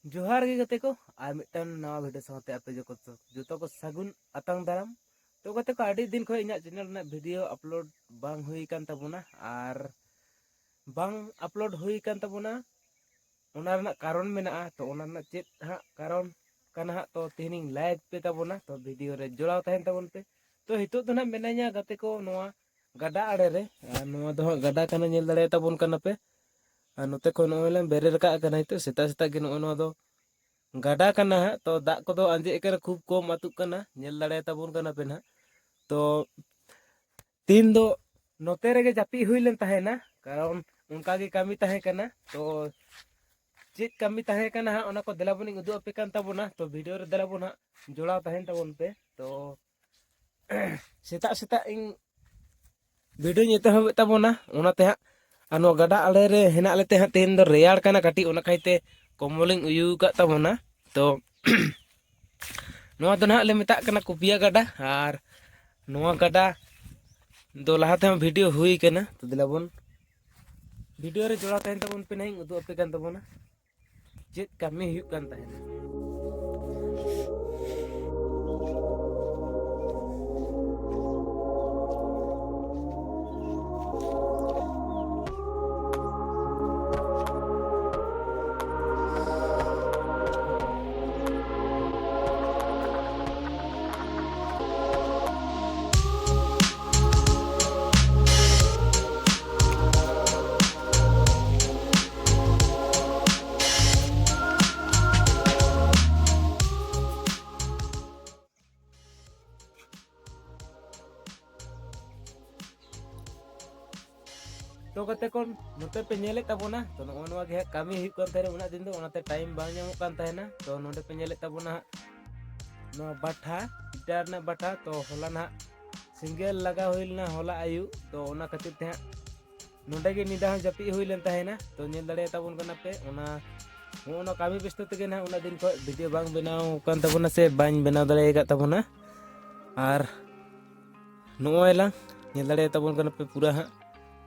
जोहार गे गते को आर मिटन नवा वीडियो साथे आपे जोतो को सगुन अतंग दाराम तो गते को आडी दिन खो इना चैनल ना वीडियो अपलोड बांग हुई कान तबुना आर बांग अपलोड हुई कान तबुना ओना रना कारण मेना तो ओना रना चेत हा कारण कना हा तो तिनिंग लाइव पे तबुना तो वीडियो रे जोड़ाव तहन तबुन पे तो हितो तो ना मेनाኛ गते को नवा गडा आड़े रे नवा दो गडा कना नेल दड़े तबुन कना पे नोते को नोले बेरे रका कना हितो सेता सेता गे नो दो गाडा कना तो दाग को दो आंजे कर खूब कम आतुक कना नेल दड़े तबुन कना पे ना तो तीन दो नोते रेगे जापी हुई लेन तहेना कारण उनका गे कमी तहे कना तो चेक कमी तहे कना ओना को देलाबुनी उदु अपे कान तबुना तो वीडियो रे देलाबुना जोड़ाव तहेन तबुन पे तो सेता सेता इन वीडियो नेते हो तबुना ओनाते हा अनो गडा आड़े रे हेना लेते हा तेन दो रेयाड़ कना काटी ओना खाइते कोमलिंग उयू का तबुना तो नवा दो ना ले मेता कना कुपिया गडा आर नवा गडा दो लहाते हम वीडियो हुई कना तो दिलाबुन वीडियो रे जोड़ा तहन तबुन पे नहीं उदु अपे कान तबुना चेत कमी हुई कान तहना तो कते कोन नोते पे नेले तबुना तो नवा गे कमी हुई कान तहरे उना दिन दो ओनाते टाइम बांग ᱧᱟᱢᱚᱜ कान तहना तो नोडे पे नेले तबुना नो बाठा इटार ना बाठा तो होला ना सिंगल लगा हुई लेना होला आयु तो ओना खातिर ते नोडे गे निदा जापी हुई लेन तहना तो नेल दड़े तबुन कना पे ओना ओना कमी व्यस्त तेगे ना उना दिन को वीडियो बांग बनाव कान तबुना से बाñ बनाव दड़े का तबुना आर नोयला नेल दड़े तबुन कना पे पूरा हा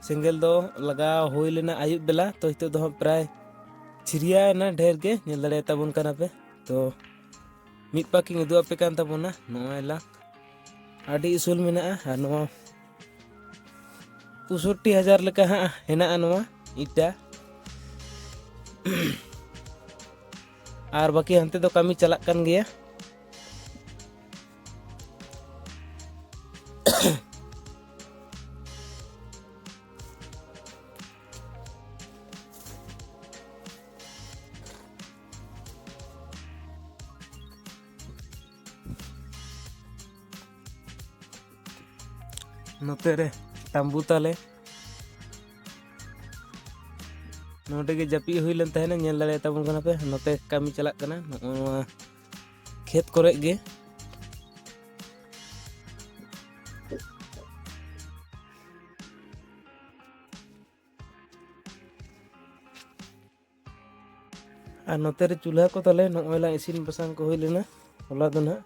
सिंगल दो लगा हुई लेना आयुब बेला तो हितो दो प्राय छिरिया ना ढेर के नेल दड़े तबुन कना पे तो मिट पाकिंग उदु अपे कान तबुना नोयला आडी उसूल मेना आ नोआ 65,000 लेका हा हेना नोआ इटा आर बाकी हंते दो कमी चलाक कान गया नोते रे तंबू ताले नोडे गे जापी हुई लेन तहना नेल दड़े तबुन कना पे नोते कमी चलाक कना नोआ खेत करे गे और नोते रे चूल्हा को तले नोला इसिन बसांग को हुई लेना होला दो ना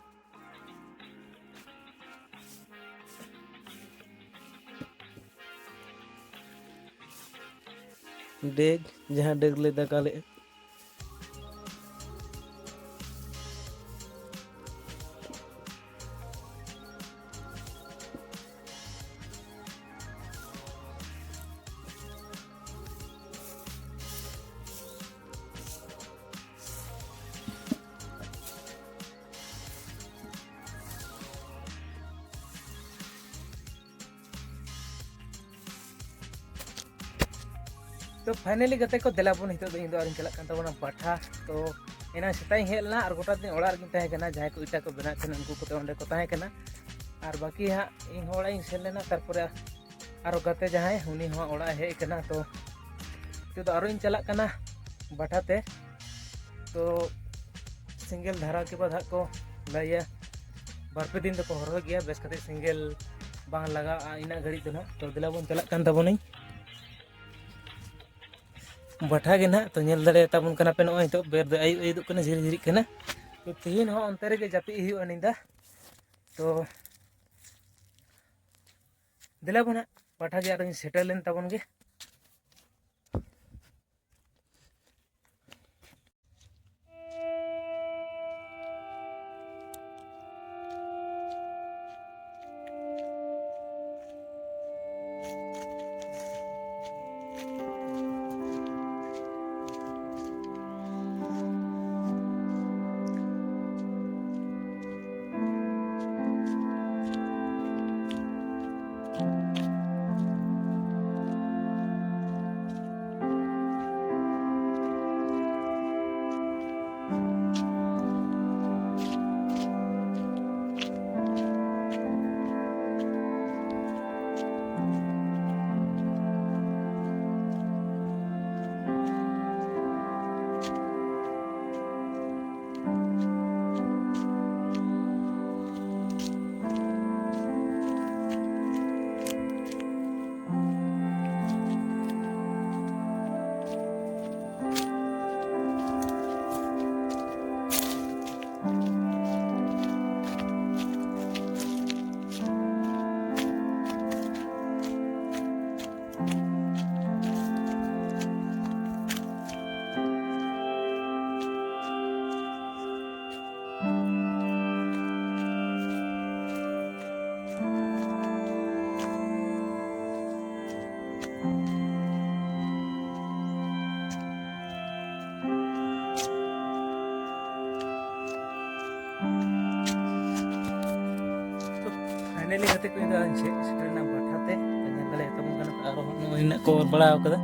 डेग जहाँ डेग ले दका ले तो फाइनली गते को देलाबुन हितो इन दो आरिन चलाक कान तबुना बाठा तो एना सेताई हेलना और गोटा दिन ओड़ा रगिन तहे कना जहां को इटा को बना कना उनको को ओंडे को तहे कना और बाकी हा इन होड़ा इन सेल लेना तारपरे आरो गते जहां उनी हो ओड़ा हे कना तो हितो दो आरो इन चलाक कना बाठा ते तो सिंगल धारा के बाद को लाया बारपे दिन तो हर गया बेस कते सिंगल बांग लगा इना घड़ी तो ना तो देलाबुन चलाक कान तबुनी बाठा गे ना तो नेल दड़े तबुन कना पे नोय तो बेर दो आयु आयु कना झिरी झिरी कना तो तीन हो अंते रे जापी हुई निंदा तो देलाबुन बाठा गे आरो सेटल लेन तबुन गे फाइनली गते को इदा स्टेना बाठाते ᱧᱮᱞ ᱫᱟᱲᱮ ᱛᱟᱵᱚᱱ ᱠᱟᱱᱟ ᱟᱨ ᱱᱚᱜᱼᱚᱭ ᱱᱟᱜ ᱠᱚ ᱚᱨ ᱵᱟᱲᱟ ᱟᱠᱟᱫᱟ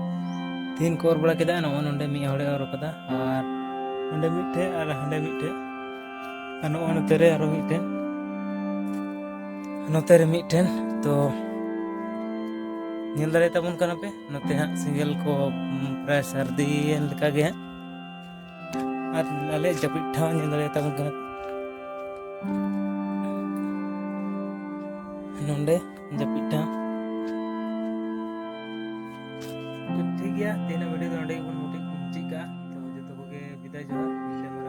ᱛᱤᱦᱤᱧ ᱠᱚ ᱚᱨ ᱵᱟᱲᱟ ᱠᱮᱫᱟ ᱱᱚᱜᱼᱚᱭ ᱱᱚᱰᱮ ᱢᱤᱫ ᱦᱚᱲᱮ ᱚᱨ ᱟᱠᱟᱫᱟ ᱟᱨ ᱱᱚᱰᱮ ᱢᱤᱫᱴᱷᱮᱡ ᱟᱨ ᱦᱟᱸᱰᱮ ᱢᱤᱫᱴᱷᱮᱡ ᱟᱨ ᱱᱚᱜᱼᱚᱭ ᱱᱚᱛᱮ ᱨᱮ ᱟᱨᱚ ᱢᱤᱫᱴᱮᱱ ᱱᱚᱛᱮ ᱨᱮ ᱢᱤᱫᱴᱮᱱ ᱛᱚ ᱧᱮᱞ ᱫᱟᱲᱮ ᱛᱟᱵᱚᱱ ᱠᱟᱱᱟ ᱯᱮ ᱱᱚᱛᱮ ᱦᱟᱸᱜ ᱥᱮᱸᱜᱮᱞ ᱠᱚ ᱯᱨᱟᱭ ᱥᱟᱹᱨᱫᱤᱭᱮᱱ ᱞᱮᱠᱟ ᱜᱮ ᱦᱟᱸᱜ ᱟᱨ ᱟᱞᱮ ᱡᱟᱹᱯᱤᱫ ᱴᱷᱟᱶ ᱧᱮᱞ ᱫᱟᱲᱮ ᱛᱟᱵᱚᱱ ᱠᱟᱱᱟ नोंडे जपिटा तो ठीक गया तेना वीडियो तो नोंडे बन मुटी मुची का तो जो तो के विदाय जोहार